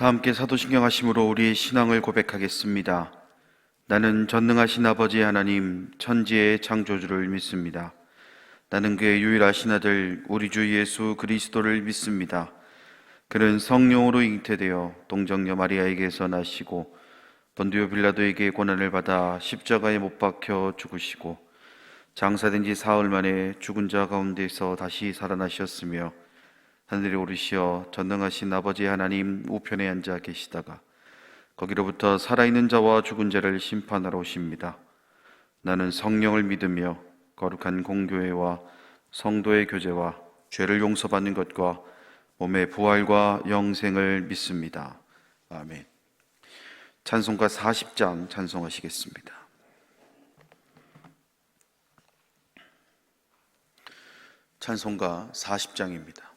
다 함께 사도신경 하심으로 우리의 신앙을 고백하겠습니다. 나는 전능하신 아버지 하나님 천지의 창조주를 믿습니다. 나는 그의 유일하신 아들 우리 주 예수 그리스도를 믿습니다. 그는 성령으로 잉태되어 동정녀 마리아에게서 나시고 본디오 빌라도에게 고난을 받아 십자가에 못 박혀 죽으시고 장사된 지 사흘 만에 죽은 자 가운데서 다시 살아나셨으며 하늘에 오르시어 전능하신 아버지 하나님 우편에 앉아 계시다가 거기로부터 살아있는 자와 죽은 자를 심판하러 오십니다. 나는 성령을 믿으며 거룩한 공교회와 성도의 교제와 죄를 용서받는 것과 몸의 부활과 영생을 믿습니다. 아멘. 찬송가 40장 찬송하시겠습니다. 찬송가 40장입니다.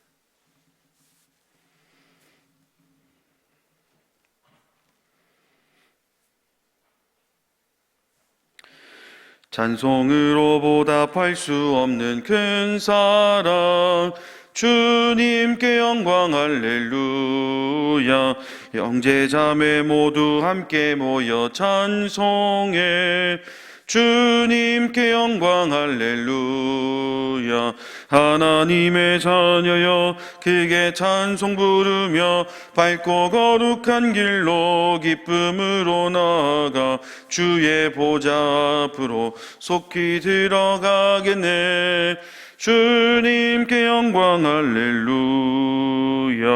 찬송으로 보답할 수 없는 큰 사랑 주님께 영광 할렐루야. 형제 자매 모두 함께 모여 찬송해 주님께 영광 할렐루야. 하나님의 자녀여 크게 찬송 부르며 밝고 거룩한 길로 기쁨으로 나아가 주의 보좌 앞으로 속히 들어가겠네. 주님께 영광 할렐루야.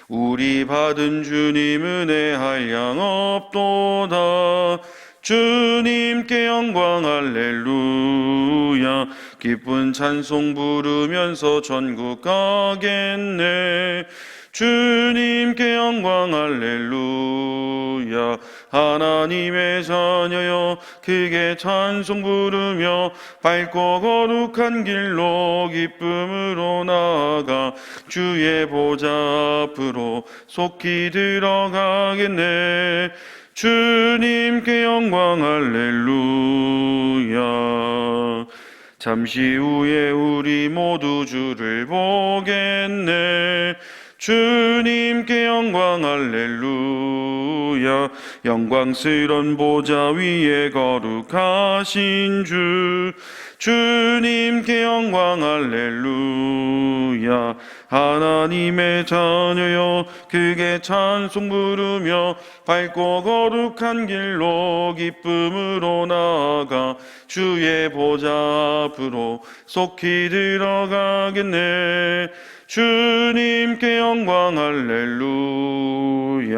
우리 받은 주님 은혜 한량 없도다. 주님께 영광 할렐루야. 기쁜 찬송 부르면서 천국 가겠네. 주님께 영광 할렐루야. 하나님의 자녀여 크게 찬송 부르며 밝고 거룩한 길로 기쁨으로 나아가 주의 보좌 앞으로 속히 들어가겠네. 주님께 영광 할렐루야. 잠시 후에 우리 모두 주를 보겠네. 주님께 영광 할렐루야. 영광스런 보좌 위에 거룩하신 주 주님께 영광 할렐루야. 하나님의 자녀여 크게 찬송 부르며 밝고 거룩한 길로 기쁨으로 나아가 주의 보좌 앞으로 속히 들어가겠네. 주님께 영광 할렐루야.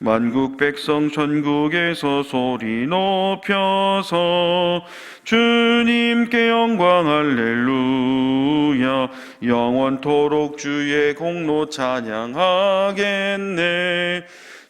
만국 백성 전국에서 소리 높여서 주님께 영광 할렐루야. 영원토록 주의 공로 찬양하겠네.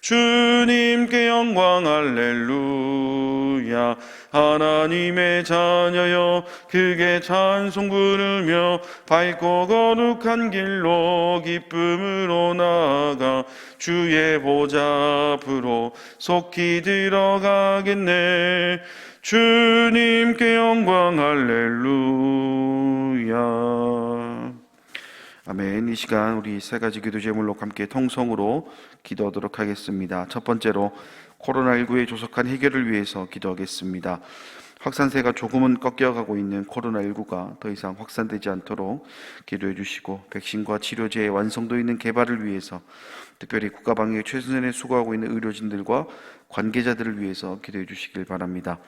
주님께 영광 할렐루야. 하나님의 자녀여 크게 찬송 부르며 밝고 거룩한 길로 기쁨으로 나아가 주의 보좌 앞으로 속히 들어가겠네. 주님께 영광 할렐루야. 아멘. 이 시간 우리 세 가지 기도 제물로 함께 통성으로 기도하도록 하겠습니다. 첫 번째로 코로나19의 조속한 해결을 위해서 기도하겠습니다. 확산세가 조금은 꺾여가고 있는 코로나19가 더 이상 확산되지 않도록 기도해 주시고, 백신과 치료제의 완성도 있는 개발을 위해서 특별히 국가방역에 최선을 수고하고 있는 의료진들과 관계자들을 위해서 기도해 주시길 바랍니다.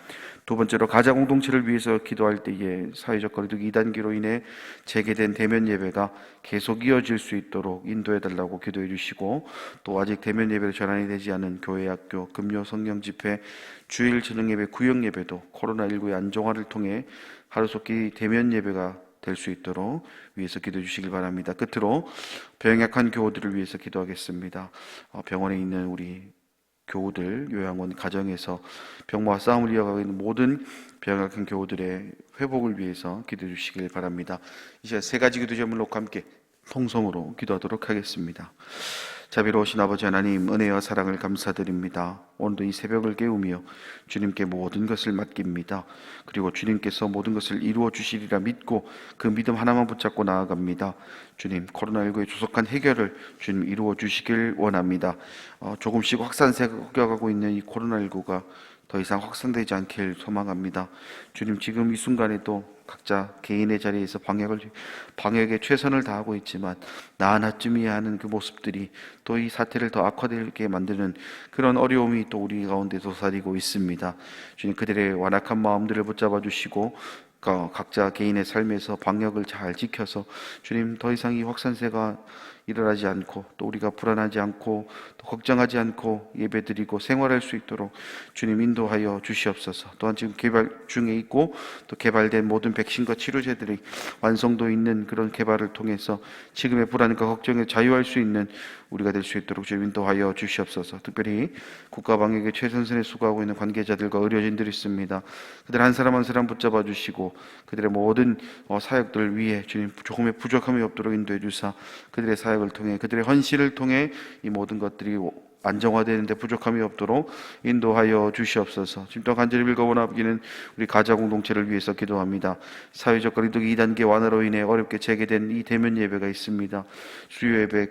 두 번째로 가자 공동체를 위해서 기도할 때에 사회적 거리두기 2단계로 인해 재개된 대면 예배가 계속 이어질 수 있도록 인도해 달라고 기도해 주시고, 또 아직 대면 예배로 전환이 되지 않은 교회, 학교, 금요 성령 집회, 주일 저녁 예배, 구역 예배도 코로나19의 안정화를 통해 하루속히 대면 예배가 될 수 있도록 위해서 기도해 주시길 바랍니다. 끝으로 병약한 교우들을 위해서 기도하겠습니다. 병원에 있는 우리 교우들, 요양원, 가정에서 병마와 싸움을 이어가고 있는 모든 병약한 교우들의 회복을 위해서 기도해 주시길 바랍니다. 이제 세 가지 기도 제물로 함께 통성으로 기도하도록 하겠습니다. 자비로우신 아버지 하나님, 은혜와 사랑을 감사드립니다. 오늘도 이 새벽을 깨우며 주님께 모든 것을 맡깁니다. 그리고 주님께서 모든 것을 이루어 주시리라 믿고 그 믿음 하나만 붙잡고 나아갑니다. 주님, 코로나19의 조속한 해결을 주님 이루어 주시길 원합니다. 조금씩 확산세가 꺾여가고 있는 이 코로나19가 더 이상 확산되지 않길 소망합니다. 주님, 지금 이 순간에도 각자 개인의 자리에서 방역에 최선을 다하고 있지만 나 하나쯤이야 하는 그 모습들이 또 이 사태를 더 악화되게 만드는 그런 어려움이 또 우리 가운데 도사리고 있습니다. 주님, 그들의 완악한 마음들을 붙잡아 주시고 각자 개인의 삶에서 방역을 잘 지켜서 주님, 더 이상 이 확산세가 일어나지 않고 또 우리가 불안하지 않고 또 걱정하지 않고 예배드리고 생활할 수 있도록 주님 인도하여 주시옵소서. 또한 지금 개발 중에 있고 또 개발된 모든 백신과 치료제들이 완성도 있는 그런 개발을 통해서 지금의 불안과 걱정에 자유할 수 있는 우리가 될 수 있도록 주님 인도하여 주시옵소서. 특별히 국가 방역에 최선선에 수고하고 있는 관계자들과 의료진들이 있습니다. 그들 한 사람 한 사람 붙잡아 주시고 그들의 모든 사역들 위해 주님 조금의 부족함이 없도록 인도해 주사 그들의 사역을 통해 그들의 헌신을 통해 이 모든 것들이 안정화되는데 부족함이 없도록 인도하여 주시옵소서. 지금 또 간절히 빌거원하기는 우리 가자 공동체를 위해서 기도합니다. 사회적 거리두기 2단계 완화로 인해 어렵게 재개된 이 대면 예배가 있습니다. 수요 예배,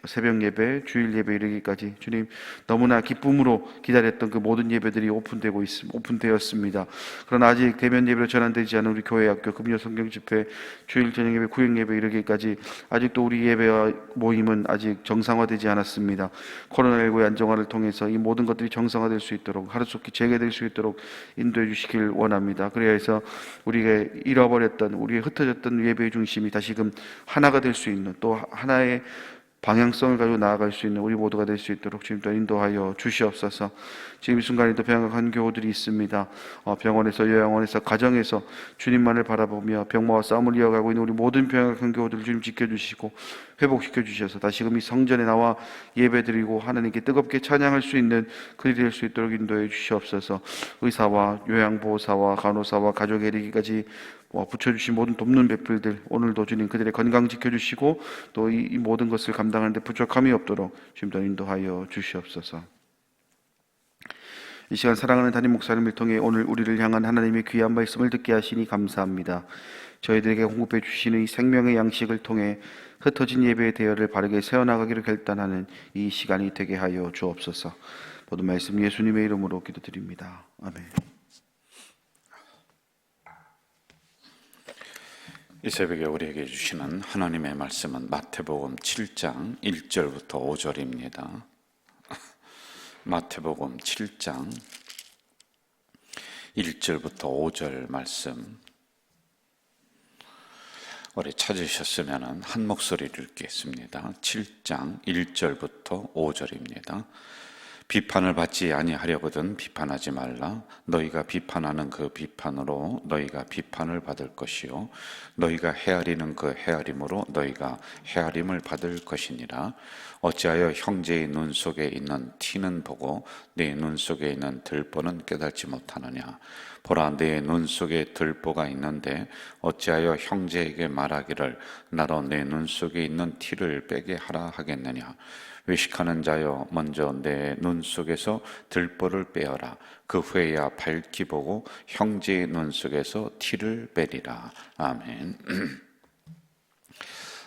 새벽 예배, 주일 예배 이르기까지 주님 너무나 기쁨으로 기다렸던 그 모든 예배들이 오픈되었습니다. 그러나 아직 대면 예배로 전환되지 않은 우리 교회 학교 금요 성경 집회, 주일 저녁 예배, 구역 예배 이르기까지 아직도 우리 예배와 모임은 아직 정상화되지 않았습니다. 코로나19의 안정화를 통해서 이 모든 것들이 정상화될 수 있도록 하루속히 재개될 수 있도록 인도해 주시길 원합니다. 그래야 해서 우리가 잃어버렸던 우리의 흩어졌던 예배의 중심이 다시금 하나가 될 수 있는 또 하나의 방향성을 가지고 나아갈 수 있는 우리 모두가 될 수 있도록 주님 또 인도하여 주시옵소서. 지금 이 순간에도 병약한 교우들이 있습니다. 병원에서, 요양원에서, 가정에서 주님만을 바라보며 병마와 싸움을 이어가고 있는 우리 모든 병약한 교우들을 주님 지켜주시고 회복시켜 주셔서 다시금 이 성전에 나와 예배드리고 하나님께 뜨겁게 찬양할 수 있는 그들이 될 수 있도록 인도해 주시옵소서. 의사와 요양보호사와 간호사와 가족에 이르기까지 붙여주신 모든 돕는 배필들 오늘도 주님 그들의 건강 지켜주시고 또 이 모든 것을 감당하는데 부족함이 없도록 주님도 인도하여 주시옵소서. 이 시간 사랑하는 담임 목사님을 통해 오늘 우리를 향한 하나님의 귀한 말씀을 듣게 하시니 감사합니다. 저희들에게 공급해 주시는 이 생명의 양식을 통해 흩어진 예배의 대열을 바르게 세워나가기를 결단하는 이 시간이 되게 하여 주옵소서. 모든 말씀 예수님의 이름으로 기도드립니다. 아멘. 이 새벽에 우리에게 주시는 하나님의 말씀은 마태복음 7장 1절부터 5절입니다. 마태복음 7장 1절부터 5절 말씀 우리 찾으셨으면 한 목소리를 읽겠습니다. 7장 1절부터 5절입니다. 비판을 받지 아니하려거든 비판하지 말라. 너희가 비판하는 그 비판으로 너희가 비판을 받을 것이요 너희가 헤아리는 그 헤아림으로 너희가 헤아림을 받을 것이니라. 어찌하여 형제의 눈 속에 있는 티는 보고 내 눈 속에 있는 들보는 깨닫지 못하느냐. 보라, 내 눈 속에 들보가 있는데 어찌하여 형제에게 말하기를 나로 내 눈 속에 있는 티를 빼게 하라 하겠느냐. 외식하는 자여, 먼저 내 눈 속에서 들보를 빼어라. 그 후에야 밝히 보고 형제의 눈 속에서 티를 빼리라. 아멘.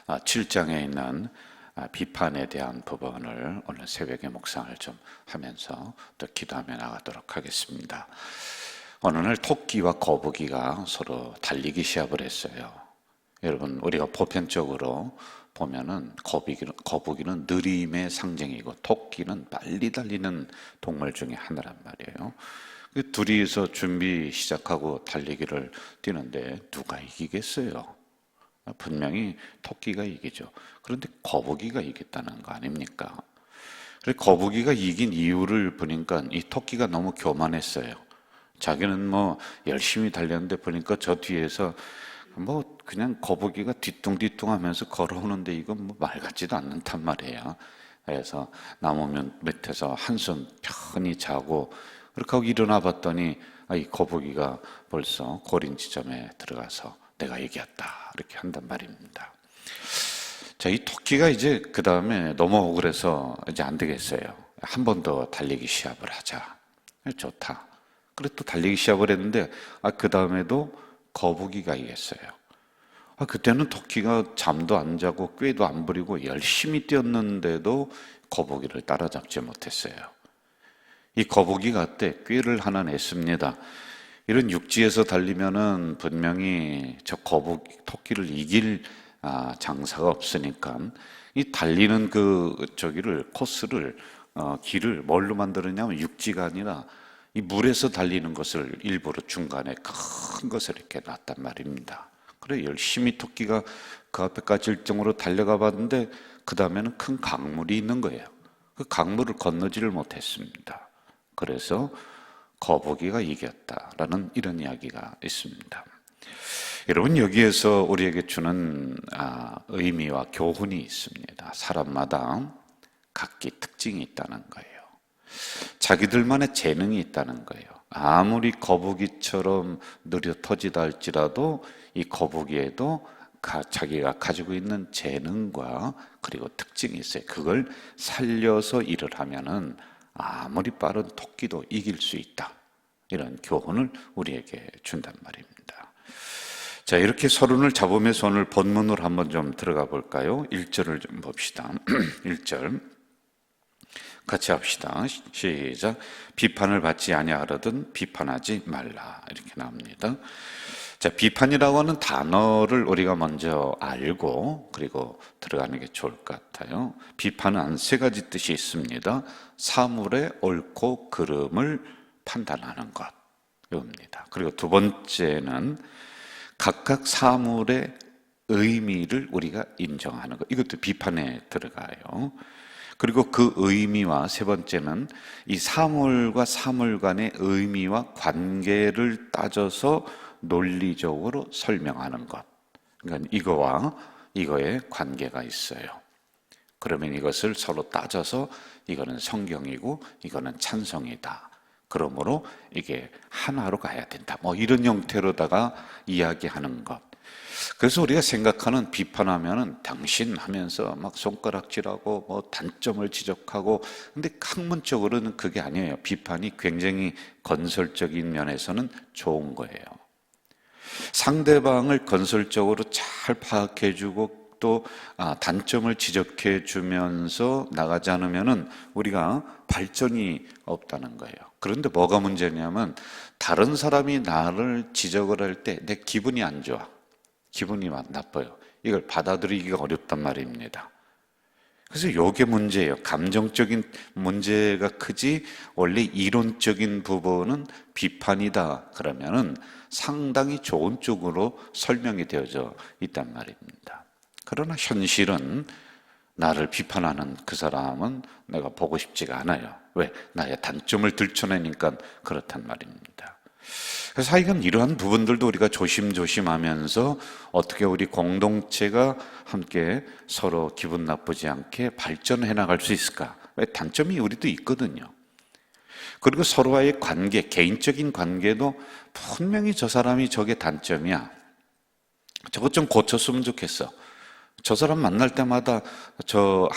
7장에 있는 비판에 대한 부분을 오늘 새벽에 묵상을 좀 하면서 또 기도하며 나가도록 하겠습니다. 어느 날 토끼와 거북이가 서로 달리기 시합을 했어요. 여러분, 우리가 보편적으로 보면은 거북이는 느림의 상징이고 토끼는 빨리 달리는 동물 중에 하나란 말이에요. 둘이서 준비 시작하고 달리기를 뛰는데 누가 이기겠어요? 분명히 토끼가 이기죠. 그런데 거북이가 이겼다는 거 아닙니까? 그래서 거북이가 이긴 이유를 보니까 이 토끼가 너무 교만했어요. 자기는 열심히 달렸는데 보니까 저 뒤에서 그냥 거북이가 뒤뚱뒤뚱 하면서 걸어오는데 이건 말 같지도 않는단 말이에요. 그래서 나무 밑에서 한숨 편히 자고 그렇게 하고 일어나 봤더니 이 거북이가 벌써 고린 지점에 들어가서 내가 이겼다 이렇게 한단 말입니다. 자, 이 토끼가 이제 그 다음에 너무 억울해서 이제 안 되겠어요. 한 번 더 달리기 시합을 하자. 좋다. 그래 또 달리기 시합을 했는데 그 다음에도 거북이가 이겼어요. 그때는 토끼가 잠도 안 자고 꾀도 안 부리고 열심히 뛰었는데도 거북이를 따라잡지 못했어요. 이 거북이가 때 꾀를 하나 냈습니다. 이런 육지에서 달리면은 분명히 저 토끼를 이길 장사가 없으니까 이 달리는 코스를 길을 뭘로 만들었냐면 육지가 아니라 이 물에서 달리는 것을 일부러 중간에 큰 것을 이렇게 놨단 말입니다. 그래 열심히 토끼가 그 앞에까지 일정으로 달려가 봤는데 그 다음에는 큰 강물이 있는 거예요. 그 강물을 건너지를 못했습니다. 그래서 거북이가 이겼다라는 이런 이야기가 있습니다. 여러분 여기에서 우리에게 주는 의미와 교훈이 있습니다. 사람마다 각기 특징이 있다는 거예요. 자기들만의 재능이 있다는 거예요. 아무리 거북이처럼 느려 터지다 할지라도 이 거북이에도 자기가 가지고 있는 재능과 그리고 특징이 있어요. 그걸 살려서 일을 하면은 아무리 빠른 토끼도 이길 수 있다. 이런 교훈을 우리에게 준단 말입니다. 자, 이렇게 서론을 잡으면서 오늘 본문으로 한번 좀 들어가 볼까요? 1절을 좀 봅시다. 1절 같이 합시다. 시작. 비판을 받지 아니하거든 비판하지 말라. 이렇게 나옵니다. 자, 비판이라고 하는 단어를 우리가 먼저 알고 그리고 들어가는 게 좋을 것 같아요. 비판은 세 가지 뜻이 있습니다. 사물의 옳고 그름을 판단하는 것, 이겁니다. 그리고 두 번째는 각각 사물의 의미를 우리가 인정하는 것, 이것도 비판에 들어가요. 그리고 그 의미와 세 번째는 이 사물과 사물 간의 의미와 관계를 따져서 논리적으로 설명하는 것. 그러니까 이거와 이거의 관계가 있어요. 그러면 이것을 서로 따져서 이거는 성경이고 이거는 찬성이다. 그러므로 이게 하나로 가야 된다. 뭐 이런 형태로다가 이야기하는 것. 그래서 우리가 생각하는 비판하면은 당신 하면서 막 손가락질하고 뭐 단점을 지적하고, 근데 학문적으로는 그게 아니에요. 비판이 굉장히 건설적인 면에서는 좋은 거예요. 상대방을 건설적으로 잘 파악해주고 또 단점을 지적해주면서 나가지 않으면은 우리가 발전이 없다는 거예요. 그런데 뭐가 문제냐면 다른 사람이 나를 지적을 할 때 내 기분이 안 좋아. 기분이 나빠요. 이걸 받아들이기가 어렵단 말입니다. 그래서 이게 문제예요. 감정적인 문제가 크지 원래 이론적인 부분은 비판이다 그러면은 상당히 좋은 쪽으로 설명이 되어져 있단 말입니다. 그러나 현실은 나를 비판하는 그 사람은 내가 보고 싶지가 않아요. 왜? 나의 단점을 들춰내니까 그렇단 말입니다. 그래서 하여간 이러한 부분들도 우리가 조심조심하면서 어떻게 우리 공동체가 함께 서로 기분 나쁘지 않게 발전해 나갈 수 있을까? 왜? 단점이 우리도 있거든요. 그리고 서로와의 관계, 개인적인 관계도 분명히 저 사람이 저게 단점이야. 저것 좀 고쳤으면 좋겠어. 저 사람 만날 때마다 저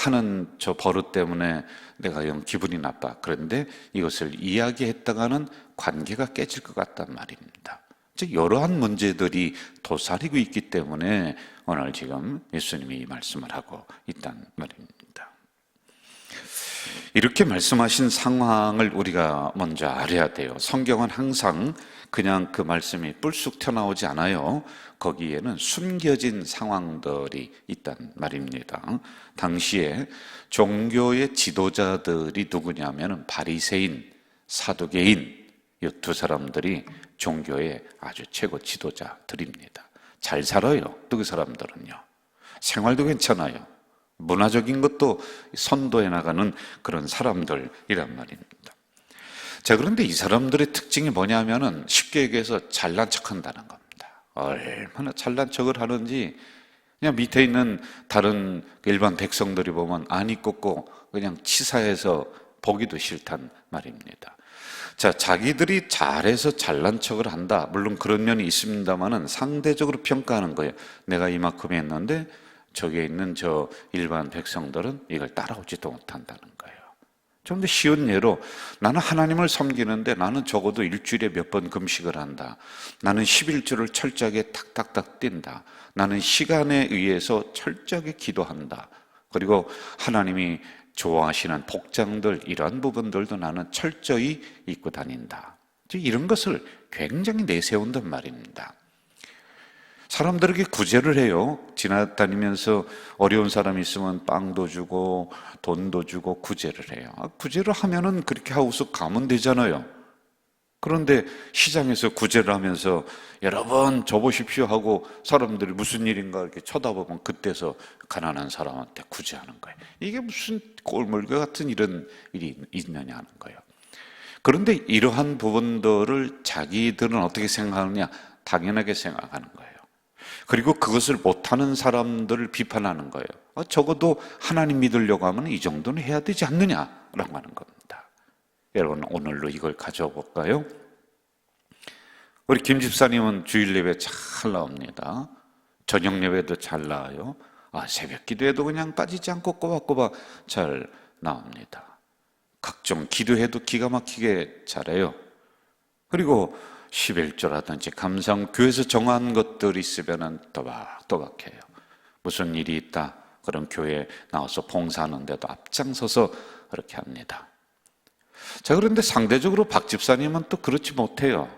버릇 때문에 내가 영 기분이 나빠. 그런데 이것을 이야기했다가는 관계가 깨질 것 같단 말입니다. 즉 이러한 문제들이 도사리고 있기 때문에 오늘 지금 예수님이 이 말씀을 하고 있단 말입니다. 이렇게 말씀하신 상황을 우리가 먼저 알아야 돼요. 성경은 항상 그냥 그 말씀이 뿔쑥 튀어나오지 않아요. 거기에는 숨겨진 상황들이 있단 말입니다. 당시에 종교의 지도자들이 누구냐면 바리새인, 사두개인 이 두 사람들이 종교의 아주 최고 지도자들입니다. 잘 살아요. 또 그 사람들은요. 생활도 괜찮아요. 문화적인 것도 선도해 나가는 그런 사람들이란 말입니다. 자, 그런데 이 사람들의 특징이 뭐냐면은 쉽게 얘기해서 잘난 척 한다는 겁니다. 얼마나 잘난 척을 하는지 그냥 밑에 있는 다른 일반 백성들이 보면 안이 꽂고 그냥 치사해서 보기도 싫단 말입니다. 자, 자기들이 잘해서 잘난 척을 한다. 물론 그런 면이 있습니다만은 상대적으로 평가하는 거예요. 내가 이만큼 했는데 저기에 있는 저 일반 백성들은 이걸 따라오지도 못한다는 거예요. 좀 더 쉬운 예로, 나는 하나님을 섬기는데 나는 적어도 일주일에 몇 번 금식을 한다. 나는 11조를 철저하게 탁탁탁 뛴다. 나는 시간에 의해서 철저하게 기도한다. 그리고 하나님이 좋아하시는 복장들, 이러한 부분들도 나는 철저히 입고 다닌다. 이런 것을 굉장히 내세운단 말입니다. 사람들에게 구제를 해요. 지나다니면서 어려운 사람이 있으면 빵도 주고 돈도 주고 구제를 해요. 구제를 하면은 그렇게 하고서 가면 되잖아요. 그런데 시장에서 구제를 하면서 여러분 줘보십시오 하고 사람들이 무슨 일인가 이렇게 쳐다보면 그때서 가난한 사람한테 구제하는 거예요. 이게 무슨 꼴물과 같은 이런 일이 있느냐 하는 거예요. 그런데 이러한 부분들을 자기들은 어떻게 생각하느냐? 당연하게 생각하는 거예요. 그리고 그것을 못하는 사람들을 비판하는 거예요. 적어도 하나님 믿으려고 하면 이 정도는 해야 되지 않느냐라고 하는 겁니다. 여러분, 오늘로 이걸 가져와 볼까요? 우리 김 집사님은 주일 예배 잘 나옵니다. 저녁 예배도 잘 나와요. 새벽 기도에도 그냥 빠지지 않고 꼬박꼬박 잘 나옵니다. 각종 기도해도 기가 막히게 잘해요. 그리고 11조라든지 감상, 교회에서 정한 것들이 있으면 또박또박해요. 무슨 일이 있다, 그럼 교회에 나와서 봉사하는데도 앞장서서 그렇게 합니다. 자, 그런데 상대적으로 박 집사님은 또 그렇지 못해요.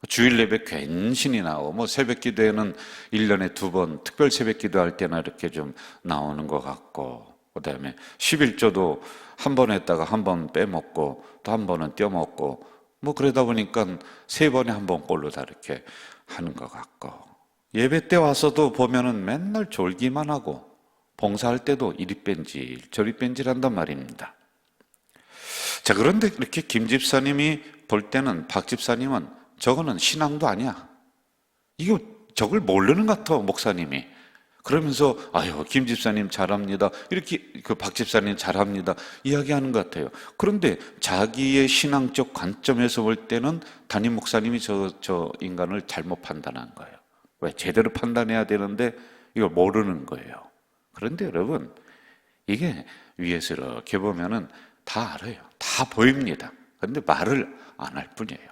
주일 예배 괜신이 나오고, 새벽 기도에는 1년에 2번, 특별 새벽 기도할 때나 이렇게 좀 나오는 것 같고, 그 다음에 11조도 한 번 했다가 한 번 빼먹고, 또 한 번은 떼어먹고, 그러다 보니까 3번에 한 번 꼴로 다 이렇게 하는 것 같고, 예배 때 와서도 보면은 맨날 졸기만 하고, 봉사할 때도 이리 뺀질 저리 뺀질 한단 말입니다. 자, 그런데 이렇게 김 집사님이 볼 때는 박 집사님은 저거는 신앙도 아니야. 이거 저걸 모르는 것 같아, 목사님이. 그러면서 아유, 김 집사님 잘합니다, 이렇게 그 박 집사님 잘합니다 이야기하는 것 같아요. 그런데 자기의 신앙적 관점에서 볼 때는 담임 목사님이 저 인간을 잘못 판단한 거예요. 왜? 제대로 판단해야 되는데 이걸 모르는 거예요. 그런데 여러분, 이게 위에서 이렇게 보면은 다 알아요. 다 보입니다. 그런데 말을 안 할 뿐이에요.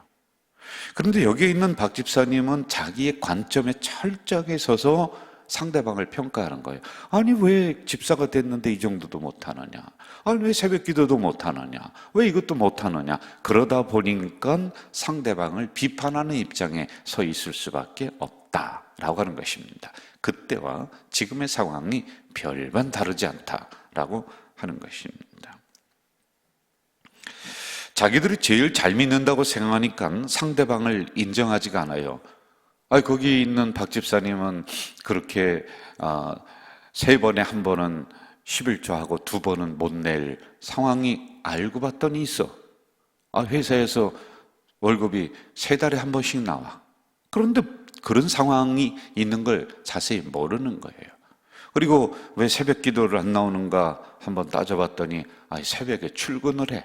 그런데 여기에 있는 박 집사님은 자기의 관점에 철저하게 서서 상대방을 평가하는 거예요. 아니, 왜 집사가 됐는데 이 정도도 못하느냐? 아니, 왜 새벽 기도도 못하느냐? 왜 이것도 못하느냐? 그러다 보니까 상대방을 비판하는 입장에 서 있을 수밖에 없다라고 하는 것입니다. 그때와 지금의 상황이 별반 다르지 않다라고 하는 것입니다. 자기들이 제일 잘 믿는다고 생각하니까 상대방을 인정하지가 않아요. 거기 있는 박 집사님은 그렇게 3번에 한 번은 11조하고 2번은 못 낼 상황이 알고 봤더니 있어. 회사에서 월급이 3달에 한 번씩 나와. 그런데 그런 상황이 있는 걸 자세히 모르는 거예요. 그리고 왜 새벽 기도를 안 나오는가 한번 따져봤더니 새벽에 출근을 해.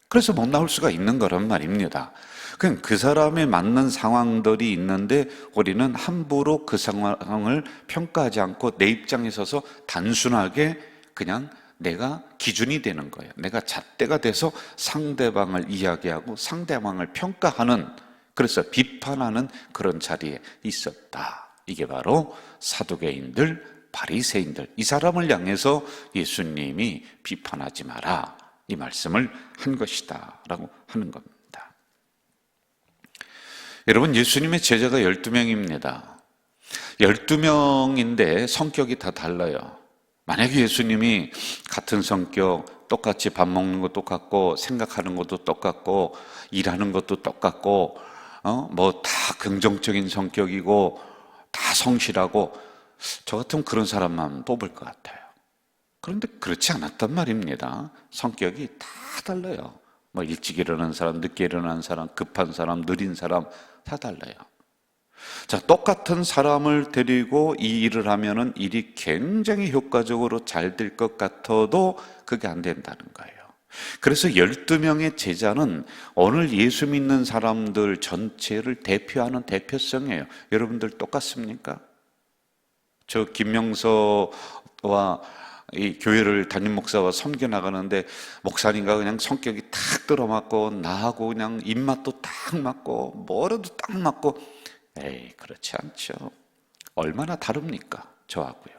그래서 못 나올 수가 있는 거란 말입니다. 그냥 그 사람에 맞는 상황들이 있는데 우리는 함부로 그 상황을 평가하지 않고 내 입장에 서서 단순하게 그냥 내가 기준이 되는 거예요. 내가 잣대가 돼서 상대방을 이야기하고 상대방을 평가하는, 그래서 비판하는 그런 자리에 있었다. 이게 바로 사두개인들, 바리새인들, 이 사람을 향해서 예수님이 비판하지 마라, 이 말씀을 한 것이다 라고 하는 겁니다. 여러분, 예수님의 제자가 12명입니다. 12명인데 성격이 다 달라요. 만약에 예수님이 같은 성격, 똑같이 밥 먹는 것도 똑같고 생각하는 것도 똑같고 일하는 것도 똑같고 다 긍정적인 성격이고 다 성실하고, 저 같으면 그런 사람만 뽑을 것 같아요. 그런데 그렇지 않았단 말입니다. 성격이 다 달라요. 일찍 일어나는 사람, 늦게 일어나는 사람, 급한 사람, 느린 사람 다 달라요. 자, 똑같은 사람을 데리고 이 일을 하면은 일이 굉장히 효과적으로 잘 될 것 같아도 그게 안 된다는 거예요. 그래서 12명의 제자는 오늘 예수 믿는 사람들 전체를 대표하는 대표성이에요. 여러분들 똑같습니까? 저 김명서와 이 교회를 담임 목사와 섬겨 나가는데 목사님과 그냥 성격이 탁 들어맞고 나하고 그냥 입맛도 딱 맞고 뭐라도 딱 맞고, 에이, 그렇지 않죠. 얼마나 다릅니까? 저하고요.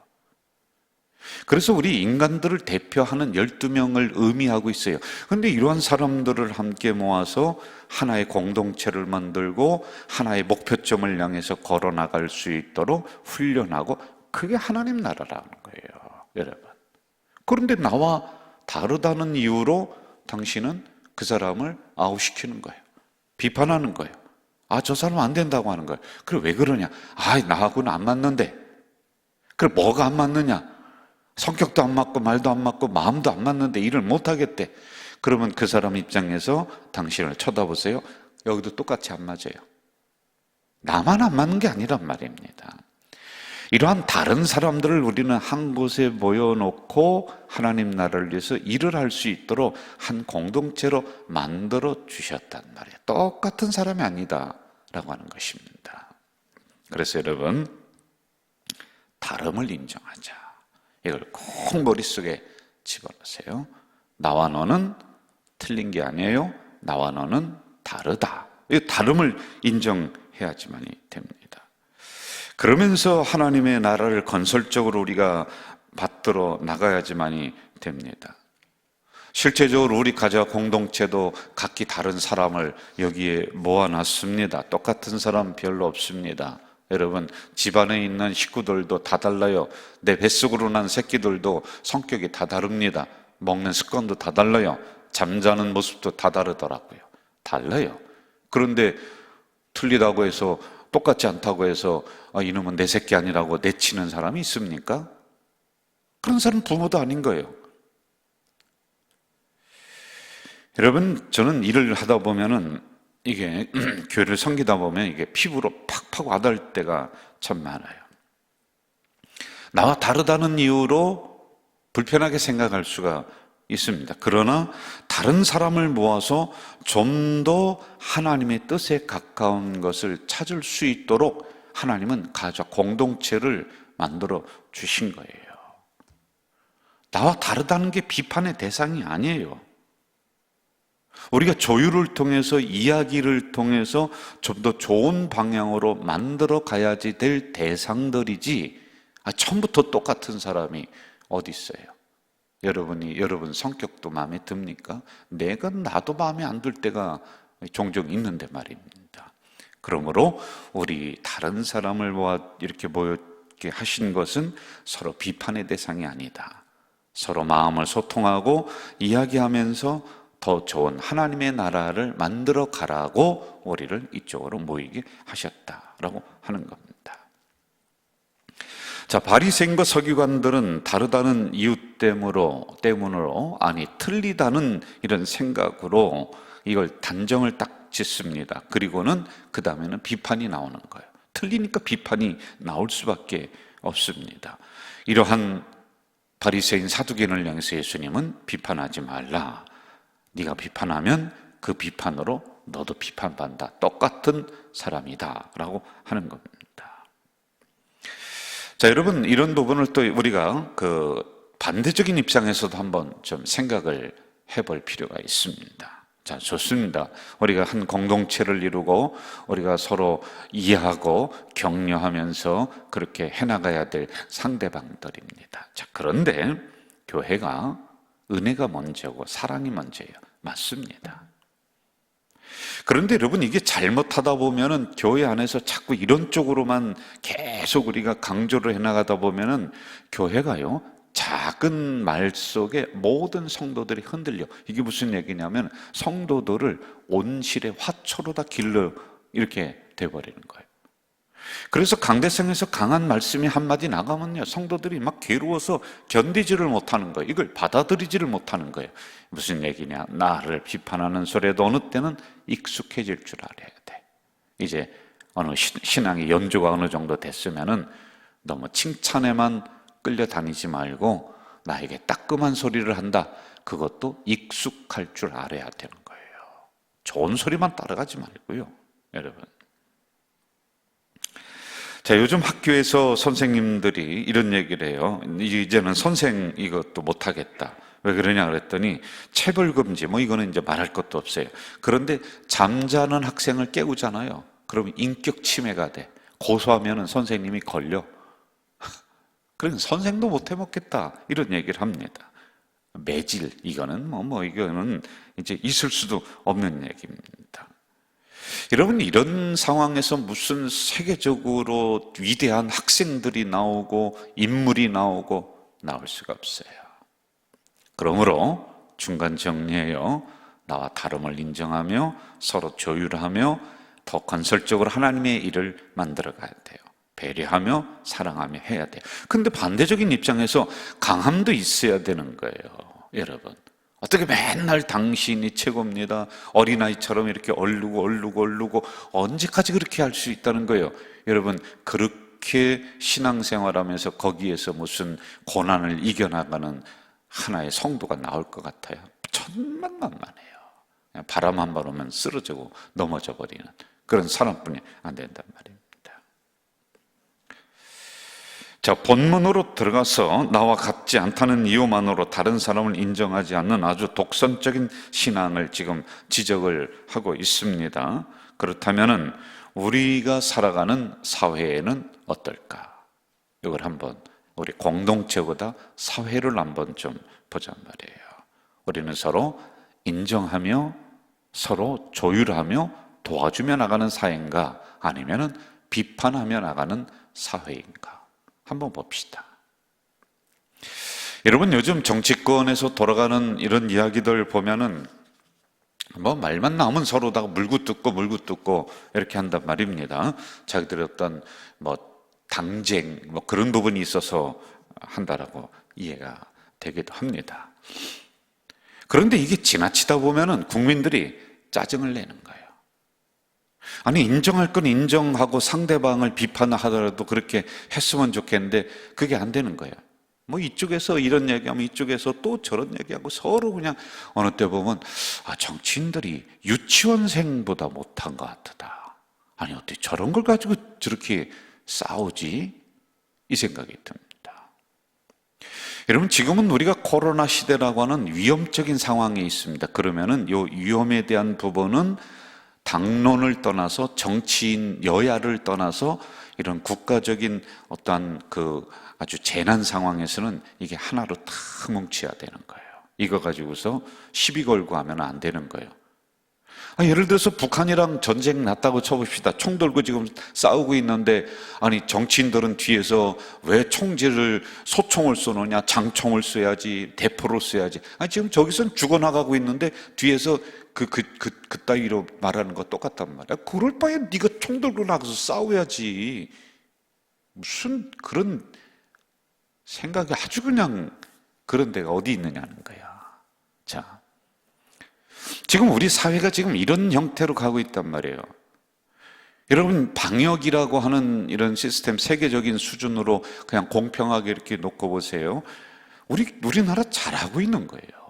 그래서 우리 인간들을 대표하는 12명을 의미하고 있어요. 그런데 이러한 사람들을 함께 모아서 하나의 공동체를 만들고 하나의 목표점을 향해서 걸어나갈 수 있도록 훈련하고, 그게 하나님 나라라는 거예요, 여러분. 그런데 나와 다르다는 이유로 당신은 그 사람을 아웃시키는 거예요. 비판하는 거예요. 아, 저 사람 안 된다고 하는 거예요. 그래, 왜 그러냐? 아, 나하고는 안 맞는데. 그래, 뭐가 안 맞느냐? 성격도 안 맞고 말도 안 맞고 마음도 안 맞는데 일을 못 하겠대. 그러면 그 사람 입장에서 당신을 쳐다보세요. 여기도 똑같이 안 맞아요. 나만 안 맞는 게 아니란 말입니다. 이러한 다른 사람들을 우리는 한 곳에 모여놓고 하나님 나라를 위해서 일을 할 수 있도록 한 공동체로 만들어 주셨단 말이에요. 똑같은 사람이 아니다 라고 하는 것입니다. 그래서 여러분, 다름을 인정하자. 이걸 꼭 머릿속에 집어넣으세요. 나와 너는 틀린 게 아니에요. 나와 너는 다르다. 이 다름을 인정해야지만이 됩니다. 그러면서 하나님의 나라를 건설적으로 우리가 받들어 나가야지만이 됩니다. 실제적으로 우리 가족 공동체도 각기 다른 사람을 여기에 모아놨습니다. 똑같은 사람 별로 없습니다. 여러분, 집안에 있는 식구들도 다 달라요. 내 뱃속으로 난 새끼들도 성격이 다 다릅니다. 먹는 습관도 다 달라요. 잠자는 모습도 다 다르더라고요. 달라요. 그런데 틀리다고 해서, 똑같지 않다고 해서 이놈은 내 새끼 아니라고 내치는 사람이 있습니까? 그런 사람은 부모도 아닌 거예요. 여러분, 저는 일을 하다 보면은 이게 교회를 섬기다 보면 이게 피부로 팍팍 와닿을 때가 참 많아요. 나와 다르다는 이유로 불편하게 생각할 수가 있습니다. 그러나 다른 사람을 모아서 좀 더 하나님의 뜻에 가까운 것을 찾을 수 있도록 하나님은 가족 공동체를 만들어 주신 거예요. 나와 다르다는 게 비판의 대상이 아니에요. 우리가 조율을 통해서, 이야기를 통해서 좀 더 좋은 방향으로 만들어 가야지 될 대상들이지, 처음부터 똑같은 사람이 어디 있어요? 여러분 성격도 마음에 듭니까? 나도 마음에 안 들 때가 종종 있는데 말입니다. 그러므로 우리 다른 사람을 모아 이렇게 모였게 하신 것은 서로 비판의 대상이 아니다. 서로 마음을 소통하고 이야기하면서 더 좋은 하나님의 나라를 만들어 가라고 우리를 이쪽으로 모이게 하셨다라고 하는 겁니다. 자, 바리새인과 서기관들은 다르다는 이유 때문으로 아니 틀리다는 이런 생각으로 이걸 단정을 딱 짓습니다. 그리고는 그 다음에는 비판이 나오는 거예요. 틀리니까 비판이 나올 수밖에 없습니다. 이러한 바리새인 사두개인을 향해서 예수님은 비판하지 말라. 네가 비판하면 그 비판으로 너도 비판받는다. 똑같은 사람이다 라고 하는 겁니다. 자, 여러분, 이런 부분을 또 우리가 그 반대적인 입장에서도 한번 좀 생각을 해볼 필요가 있습니다. 자, 좋습니다. 우리가 한 공동체를 이루고 우리가 서로 이해하고 격려하면서 그렇게 해나가야 될 상대방들입니다. 자, 그런데 교회가 은혜가 먼저고 사랑이 먼저예요. 맞습니다. 그런데 여러분, 이게 잘못하다 보면은 교회 안에서 자꾸 이런 쪽으로만 계속 우리가 강조를 해나가다 보면은 교회가요, 작은 말 속에 모든 성도들이 흔들려. 이게 무슨 얘기냐면 성도들을 온실의 화초로 다 길러 이렇게 돼버리는 거예요. 그래서 강대상에서 강한 말씀이 한마디 나가면요, 성도들이 막 괴로워서 견디지를 못하는 거예요. 이걸 받아들이지를 못하는 거예요. 무슨 얘기냐? 나를 비판하는 소리에도 어느 때는 익숙해질 줄 알아야 돼. 이제 어느 신앙의 연조가 어느 정도 됐으면은 너무 칭찬에만 끌려다니지 말고 나에게 따끔한 소리를 한다. 그것도 익숙할 줄 알아야 되는 거예요. 좋은 소리만 따라가지 말고요, 여러분. 자, 자, 요즘 학교에서 선생님들이 이런 얘기를 해요. 이제는 선생 이것도 못하겠다. 왜 그러냐 그랬더니 체벌금지, 뭐 이거는 이제 말할 것도 없어요. 그런데 잠자는 학생을 깨우잖아요. 그러면 인격 침해가 돼. 고소하면은 선생님이 걸려. 그러니 선생도 못 해먹겠다. 이런 얘기를 합니다. 매질, 이거는 이거는 이제 있을 수도 없는 얘기입니다. 여러분, 이런 상황에서 무슨 세계적으로 위대한 학생들이 나오고 인물이 나오고 나올 수가 없어요. 그러므로 중간 정리해요. 나와 다름을 인정하며 서로 조율하며 더 건설적으로 하나님의 일을 만들어 가야 돼요. 배려하며 사랑하며 해야 돼요. 근데 반대적인 입장에서 강함도 있어야 되는 거예요. 여러분, 어떻게 맨날 당신이 최고입니다, 어린아이처럼 이렇게 얼르고 언제까지 그렇게 할 수 있다는 거예요? 여러분, 그렇게 신앙생활하면서 거기에서 무슨 고난을 이겨나가는 하나의 성도가 나올 것 같아요? 천만만만해요. 그냥 바람 한 번 오면 쓰러지고 넘어져 버리는 그런 사람뿐이 안 된단 말입니다. 자, 본문으로 들어가서 나와 같지 않다는 이유만으로 다른 사람을 인정하지 않는 아주 독선적인 신앙을 지금 지적을 하고 있습니다. 그렇다면은 우리가 살아가는 사회에는 어떨까? 이걸 한번 우리 공동체보다 사회를 한번 좀 보잔 말이에요. 우리는 서로 인정하며 서로 조율하며 도와주며 나가는 사회인가, 아니면은 비판하며 나가는 사회인가? 한번 봅시다. 여러분, 요즘 정치권에서 돌아가는 이런 이야기들 보면은 말만 나오면 서로다가 물고 뜯고 이렇게 한단 말입니다. 자기들의 어떤 당쟁 그런 부분이 있어서 한다라고 이해가 되기도 합니다. 그런데 이게 지나치다 보면은 국민들이 짜증을 내는 거예요. 아니, 인정할 건 인정하고 상대방을 비판하더라도 그렇게 했으면 좋겠는데 그게 안 되는 거예요. 이쪽에서 이런 얘기하면 이쪽에서 또 저런 얘기하고 서로 그냥 어느 때 보면 정치인들이 유치원생보다 못한 것 같다. 아니, 어떻게 저런 걸 가지고 저렇게 싸우지? 이 생각이 듭니다. 여러분, 지금은 우리가 코로나 시대라고 하는 위험적인 상황에 있습니다. 그러면은 이 위험에 대한 부분은 당론을 떠나서 정치인 여야를 떠나서 이런 국가적인 어떠한 아주 재난 상황에서는 이게 하나로 다 뭉쳐야 되는 거예요. 이거 가지고서 시비 걸고 하면 안 되는 거예요. 예를 들어서 북한이랑 전쟁 났다고 쳐봅시다. 총 들고 지금 싸우고 있는데, 아니, 정치인들은 뒤에서 왜 소총을 쏘느냐, 장총을 쏘야지, 대포를 쏘야지. 지금 저기서는 죽어나가고 있는데 뒤에서 그따위로 말하는 거 똑같단 말이야. 그럴 바에 네가 총 들고 나가서 싸워야지. 무슨 그런 생각이 아주 그냥 그런 데가 어디 있느냐는 거야. 자, 지금 우리 사회가 지금 이런 형태로 가고 있단 말이에요. 여러분, 방역이라고 하는 이런 시스템 세계적인 수준으로 그냥 공평하게 이렇게 놓고 보세요. 우리나라 잘하고 있는 거예요.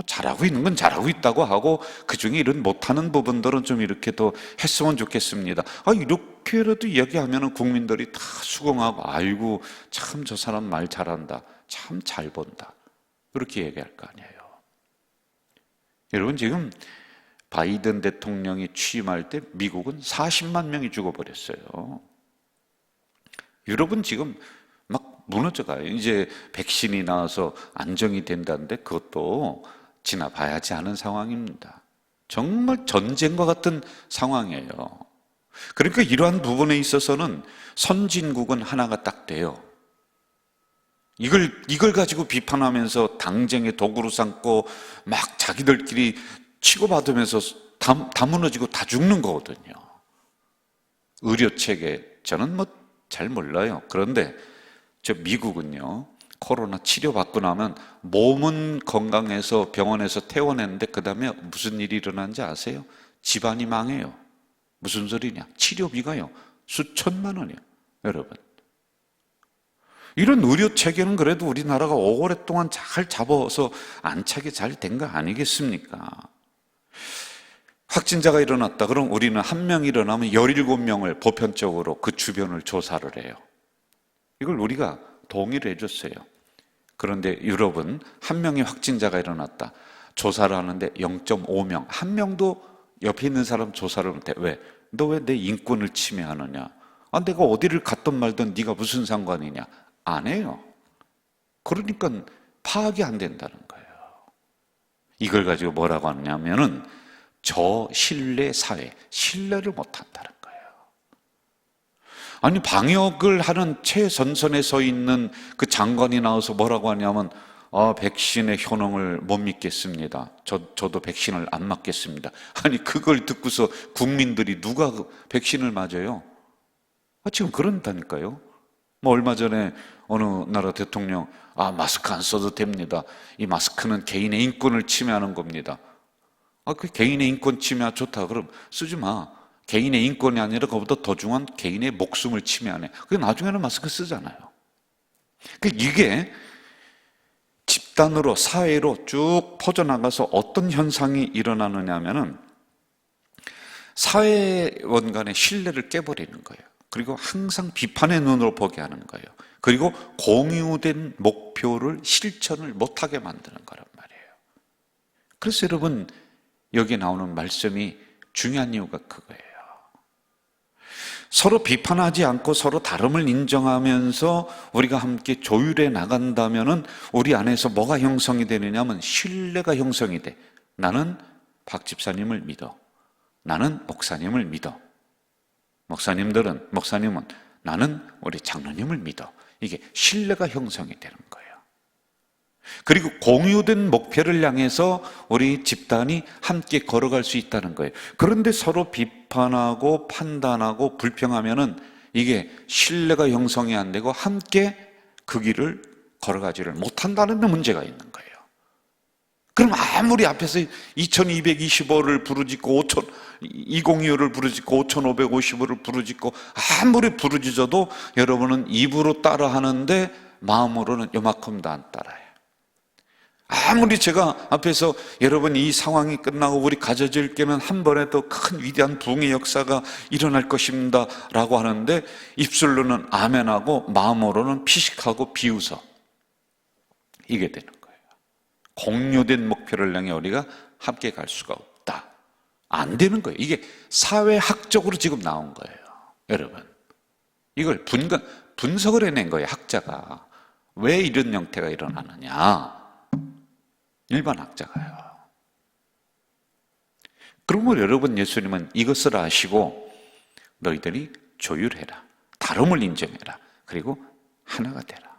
잘하고 있는 건 잘하고 있다고 하고, 그 중에 이런 못하는 부분들은 좀 이렇게 더 했으면 좋겠습니다. 이렇게라도 이야기하면 국민들이 다 수긍하고, 아이고, 참 저 사람 말 잘한다, 참 잘 본다, 그렇게 얘기할 거 아니에요. 여러분, 지금 바이든 대통령이 취임할 때 미국은 40만 명이 죽어버렸어요. 유럽은 지금 막 무너져가요. 이제 백신이 나와서 안정이 된다는데 그것도 지나봐야지 하는 상황입니다. 정말 전쟁과 같은 상황이에요. 그러니까 이러한 부분에 있어서는 선진국은 하나가 딱 돼요. 이걸 가지고 비판하면서 당쟁의 도구로 삼고 막 자기들끼리 치고받으면서 다 무너지고 다 죽는 거거든요. 의료체계, 저는 잘 몰라요. 그런데 저 미국은요, 코로나 치료받고 나면 몸은 건강해서 병원에서 퇴원했는데 그 다음에 무슨 일이 일어난지 아세요? 집안이 망해요. 무슨 소리냐? 치료비가요, 수천만 원이에요. 여러분, 이런 의료 체계는 그래도 우리나라가 오랫동안 잘 잡아서 안착이 잘 된 거 아니겠습니까? 확진자가 일어났다. 그럼 우리는 한 명 일어나면 17명을 보편적으로 그 주변을 조사를 해요. 이걸 우리가 동의를 해줬어요. 그런데 유럽은 한 명의 확진자가 일어났다. 조사를 하는데 0.5명. 한 명도 옆에 있는 사람 조사를 못해. 왜? 너 왜 내 인권을 침해하느냐? 아, 내가 어디를 갔든 말든 네가 무슨 상관이냐? 안 해요. 그러니까 파악이 안 된다는 거예요. 이걸 가지고 뭐라고 하냐면은 저신뢰 사회, 신뢰를 못 한다는 거예요. 아니, 방역을 하는 최전선에 서 있는 그 장관이 나와서 뭐라고 하냐면, 백신의 효능을 못 믿겠습니다. 저도 백신을 안 맞겠습니다. 아니, 그걸 듣고서 국민들이 누가 백신을 맞아요? 지금 그런다니까요. 뭐 얼마 전에 어느 나라 대통령, 마스크 안 써도 됩니다. 이 마스크는 개인의 인권을 침해하는 겁니다. 그 개인의 인권 침해 좋다. 그럼 쓰지 마. 개인의 인권이 아니라 그보다 더 중요한 개인의 목숨을 침해하네. 그 나중에는 마스크 쓰잖아요. 이게 집단으로 사회로 쭉 퍼져나가서 어떤 현상이 일어나느냐 하면은 사회원 간의 신뢰를 깨버리는 거예요. 그리고 항상 비판의 눈으로 보게 하는 거예요. 그리고 공유된 목표를 실천을 못하게 만드는 거란 말이에요. 그래서 여러분, 여기 나오는 말씀이 중요한 이유가 그거예요. 서로 비판하지 않고 서로 다름을 인정하면서 우리가 함께 조율해 나간다면은 우리 안에서 뭐가 형성이 되느냐면 신뢰가 형성이 돼. 나는 박 집사님을 믿어. 나는 목사님을 믿어. 목사님은 나는 우리 장로님을 믿어. 이게 신뢰가 형성이 되는 거예요. 그리고 공유된 목표를 향해서 우리 집단이 함께 걸어갈 수 있다는 거예요. 그런데 서로 비판하고 판단하고 불평하면은 이게 신뢰가 형성이 안 되고 함께 그 길을 걸어가지를 못한다는 데 문제가 있는 거예요. 그럼 아무리 앞에서 2225를 부르짖고 2025를 부르짖고 5555를 부르짖고 아무리 부르짖어도 여러분은 입으로 따라하는데 마음으로는 요만큼도 안 따라해요. 아무리 제가 앞에서 여러분 이 상황이 끝나고 우리 가져질 게는 한 번에 더 큰 위대한 부흥의 역사가 일어날 것입니다 라고 하는데 입술로는 아멘하고 마음으로는 피식하고 비웃어. 이게 되는 거예요. 공유된 목표를 향해 우리가 함께 갈 수가 없다. 안 되는 거예요. 이게 사회학적으로 지금 나온 거예요. 여러분, 이걸 분석을 해낸 거예요. 학자가. 왜 이런 형태가 일어나느냐. 일반 학자가요. 그러면 여러분, 예수님은 이것을 아시고 너희들이 조율해라. 다름을 인정해라. 그리고 하나가 되라.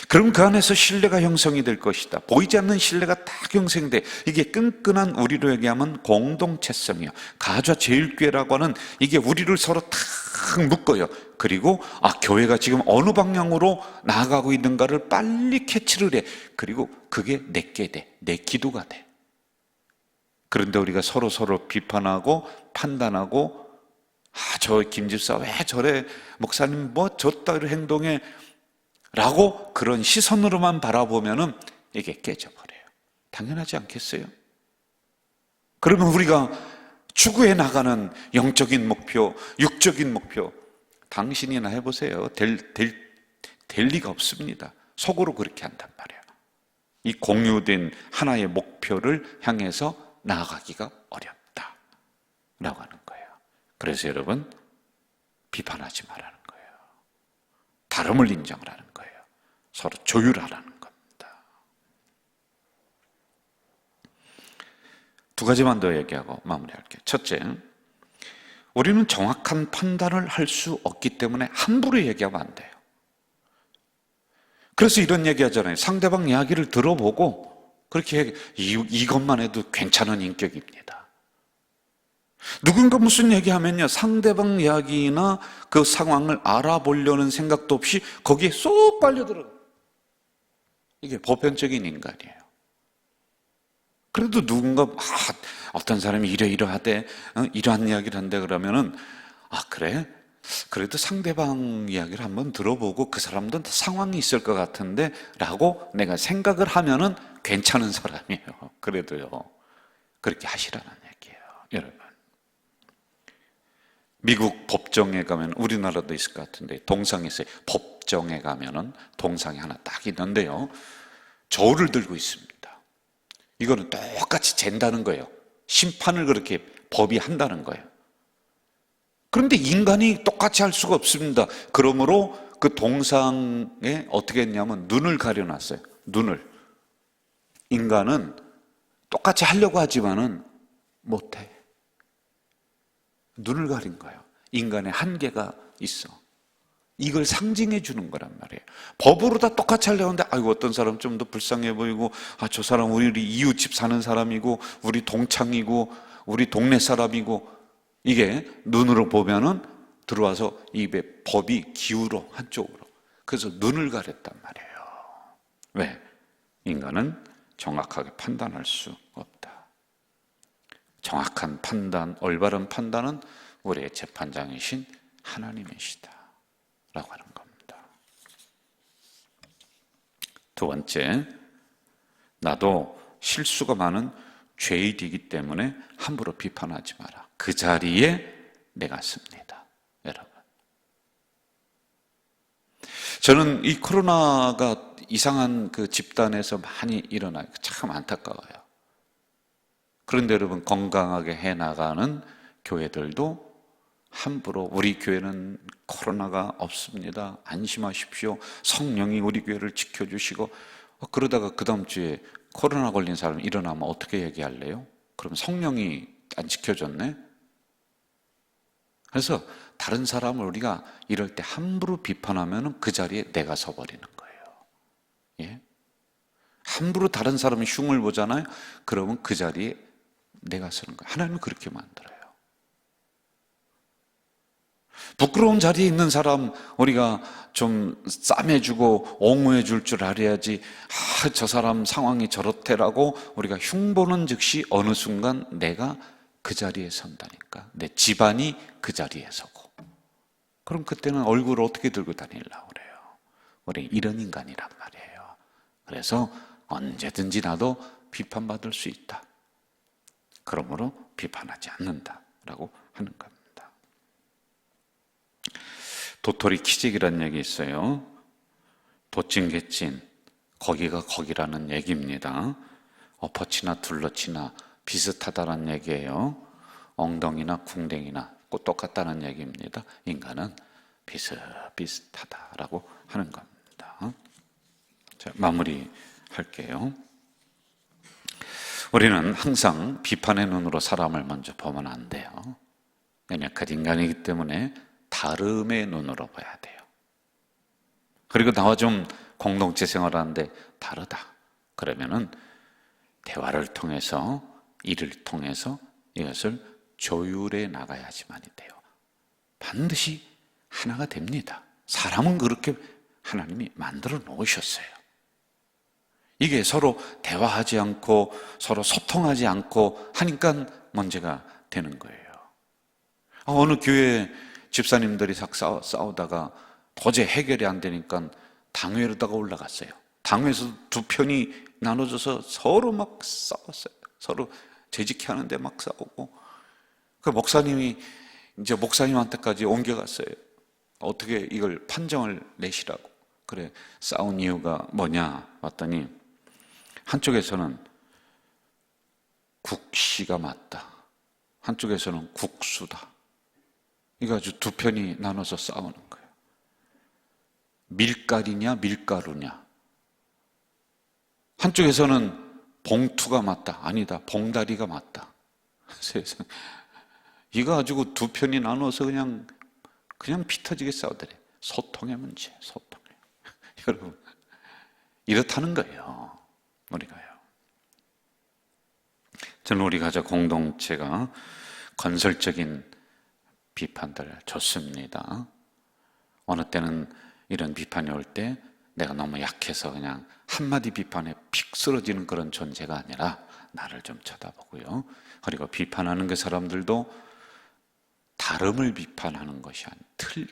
그럼 그 안에서 신뢰가 형성이 될 것이다. 보이지 않는 신뢰가 딱 형성돼. 이게 끈끈한 우리로 얘기하면 공동체성이요. 가좌 제일교회라고 하는 이게 우리를 서로 탁 묶어요. 그리고 교회가 지금 어느 방향으로 나아가고 있는가를 빨리 캐치를 해. 그리고 그게 내게 돼. 내 기도가 돼. 그런데 우리가 서로 비판하고 판단하고 저 김집사 왜 저래, 목사님 뭐 저따위 행동에 라고 그런 시선으로만 바라보면은 이게 깨져버려요. 당연하지 않겠어요? 그러면 우리가 추구해 나가는 영적인 목표, 육적인 목표, 당신이나 해보세요. 될 리가 없습니다. 속으로 그렇게 한단 말이에요. 이 공유된 하나의 목표를 향해서 나아가기가 어렵다 라고 하는 거예요. 그래서 여러분, 비판하지 말라는 거예요. 다름을 인정하라는 거예요. 서로 조율하라는 겁니다. 두 가지만 더 얘기하고 마무리할게요. 첫째, 우리는 정확한 판단을 할 수 없기 때문에 함부로 얘기하면 안 돼요. 그래서 이런 얘기 하잖아요. 상대방 이야기를 들어보고 그렇게 이것만 해도 괜찮은 인격입니다. 누군가 무슨 얘기하면요, 상대방 이야기나 그 상황을 알아보려는 생각도 없이 거기에 쏙 빨려들어요. 이게 보편적인 인간이에요. 그래도 누군가 어떤 사람이 이러이러하대, 이러한 이야기를 한대 그러면은 그래? 그래도 상대방 이야기를 한번 들어보고 그 사람도 상황이 있을 것 같은데 라고 내가 생각을 하면은 괜찮은 사람이에요. 그래도요, 그렇게 하시라는 얘기예요. 여러분, 미국 법정에 가면, 우리나라도 있을 것 같은데 동상에서 법정에 가면은 동상이 하나 딱 있는데요, 저울을 들고 있습니다. 이거는 똑같이 잰다는 거예요. 심판을 그렇게 법이 한다는 거예요. 그런데 인간이 똑같이 할 수가 없습니다. 그러므로 그 동상에 어떻게 했냐면 눈을 가려놨어요. 눈을. 인간은 똑같이 하려고 하지만은 못해. 눈을 가린 거예요. 인간의 한계가 있어. 이걸 상징해 주는 거란 말이에요. 법으로 다 똑같이 하려고 하는데, 아이고, 어떤 사람 좀 더 불쌍해 보이고, 아, 저 사람 우리 이웃집 사는 사람이고, 우리 동창이고, 우리 동네 사람이고, 이게 눈으로 보면은 들어와서 입에 법이 기울어, 한쪽으로. 그래서 눈을 가렸단 말이에요. 왜? 인간은 정확하게 판단할 수 없다. 정확한 판단, 올바른 판단은 우리의 재판장이신 하나님이시다 라고 하는 겁니다. 두 번째, 나도 실수가 많은 죄인이기 때문에 함부로 비판하지 마라. 그 자리에 내가 씁니다. 여러분, 저는 이 코로나가 이상한 그 집단에서 많이 일어나요. 참 안타까워요. 그런데 여러분, 건강하게 해나가는 교회들도 함부로 우리 교회는 코로나가 없습니다, 안심하십시오, 성령이 우리 교회를 지켜주시고, 그러다가 그 다음 주에 코로나 걸린 사람 일어나면 어떻게 얘기할래요? 그럼 성령이 안 지켜줬네? 그래서 다른 사람을 우리가 이럴 때 함부로 비판하면 그 자리에 내가 서버리는 거예요. 예? 함부로 다른 사람이 흉을 보잖아요. 그러면 그 자리에 내가 서는 거예요. 하나님은 그렇게 만들어요. 부끄러운 자리에 있는 사람 우리가 좀 싸매주고 옹호해 줄 줄 알아야지, 아, 저 사람 상황이 저렇대라고 우리가 흉보는 즉시 어느 순간 내가 그 자리에 선다니까. 내 집안이 그 자리에 서고. 그럼 그때는 얼굴을 어떻게 들고 다니려고 그래요? 우리 이런 인간이란 말이에요. 그래서 언제든지 나도 비판받을 수 있다. 그러므로 비판하지 않는다라고 하는 겁니다. 도토리 키재기라는 얘기 있어요. 도찐개찐, 거기가 거기라는 얘기입니다. 엎어치나 둘러치나 비슷하다는 얘기예요. 엉덩이나 궁뎅이나 똑같다는 얘기입니다. 인간은 비슷비슷하다라고 하는 겁니다. 자, 마무리할게요. 우리는 항상 비판의 눈으로 사람을 먼저 보면 안 돼요. 연약한 인간이기 때문에 다름의 눈으로 봐야 돼요. 그리고 나와 좀 공동체 생활하는데 다르다 그러면은 대화를 통해서, 일을 통해서 이것을 조율해 나가야지만이 돼요. 반드시 하나가 됩니다. 사람은 그렇게 하나님이 만들어 놓으셨어요. 이게 서로 대화하지 않고 서로 소통하지 않고 하니까 문제가 되는 거예요. 어느 교회 집사님들이 싸우다가 도저히 해결이 안 되니까 당회로다가 올라갔어요. 당회에서 두 편이 나눠져서 서로 막 싸웠어요. 서로 재직해 하는데 막 싸우고, 그 목사님이 이제 목사님한테까지 옮겨갔어요. 어떻게 이걸 판정을 내시라고. 그래, 싸운 이유가 뭐냐 봤더니 한쪽에서는 국시가 맞다, 한쪽에서는 국수다. 이거 아주 두 편이 나눠서 싸우는 거예요. 밀가리냐 밀가루냐. 한쪽에서는 봉투가 맞다, 아니다 봉다리가 맞다. 세상, 이거 가지고 두 편이 나눠서 그냥 피 터지게 싸우더래. 소통의 문제, 소통. 여러분, 이렇다는 거예요. 우리가요. 저는 우리 가족 공동체가 건설적인 비판들 좋습니다. 어느 때는 이런 비판이 올 때 내가 너무 약해서 그냥 한마디 비판에 픽 쓰러지는 그런 존재가 아니라 나를 좀 쳐다보고요. 그리고 비판하는 그 사람들도 다름을 비판하는 것이 아닌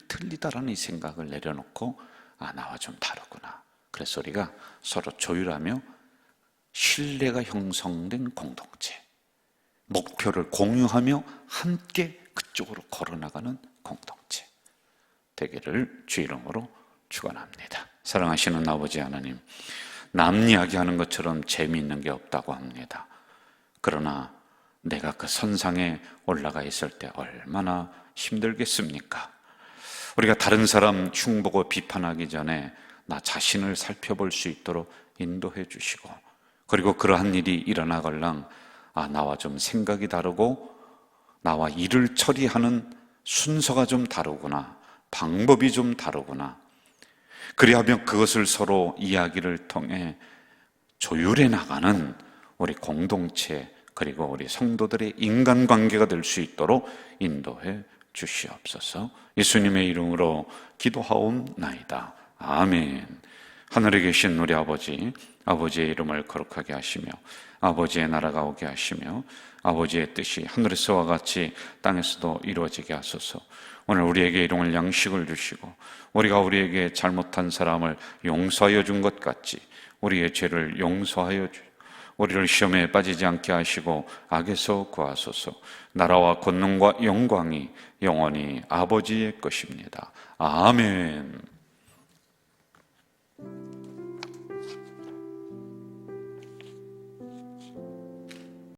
틀리다라는 이 생각을 내려놓고, 아, 나와 좀 다르구나. 그래서 우리가 서로 조율하며 신뢰가 형성된 공동체, 목표를 공유하며 함께 그쪽으로 걸어나가는 공동체 되기를 주 이름으로 축원합니다. 사랑하시는 아버지 하나님, 남 이야기하는 것처럼 재미있는 게 없다고 합니다. 그러나 내가 그 선상에 올라가 있을 때 얼마나 힘들겠습니까? 우리가 다른 사람 흉보고 비판하기 전에 나 자신을 살펴볼 수 있도록 인도해 주시고, 그리고 그러한 일이 일어나걸랑 나와 좀 생각이 다르고 나와 일을 처리하는 순서가 좀 다르구나, 방법이 좀 다르구나, 그리하면 그것을 서로 이야기를 통해 조율해 나가는 우리 공동체, 그리고 우리 성도들의 인간관계가 될 수 있도록 인도해 주시옵소서. 예수님의 이름으로 기도하옵나이다. 아멘. 하늘에 계신 우리 아버지, 아버지의 이름을 거룩하게 하시며 아버지의 나라가 오게 하시며 아버지의 뜻이 하늘에서와 같이 땅에서도 이루어지게 하소서. 오늘 우리에게 일용할 양식을 주시고 우리가 우리에게 잘못한 사람을 용서하여 준 것 같이 우리의 죄를 용서하여 주시고 우리를 시험에 빠지지 않게 하시고 악에서 구하소서. 나라와 권능과 영광이 영원히 아버지의 것입니다. 아멘.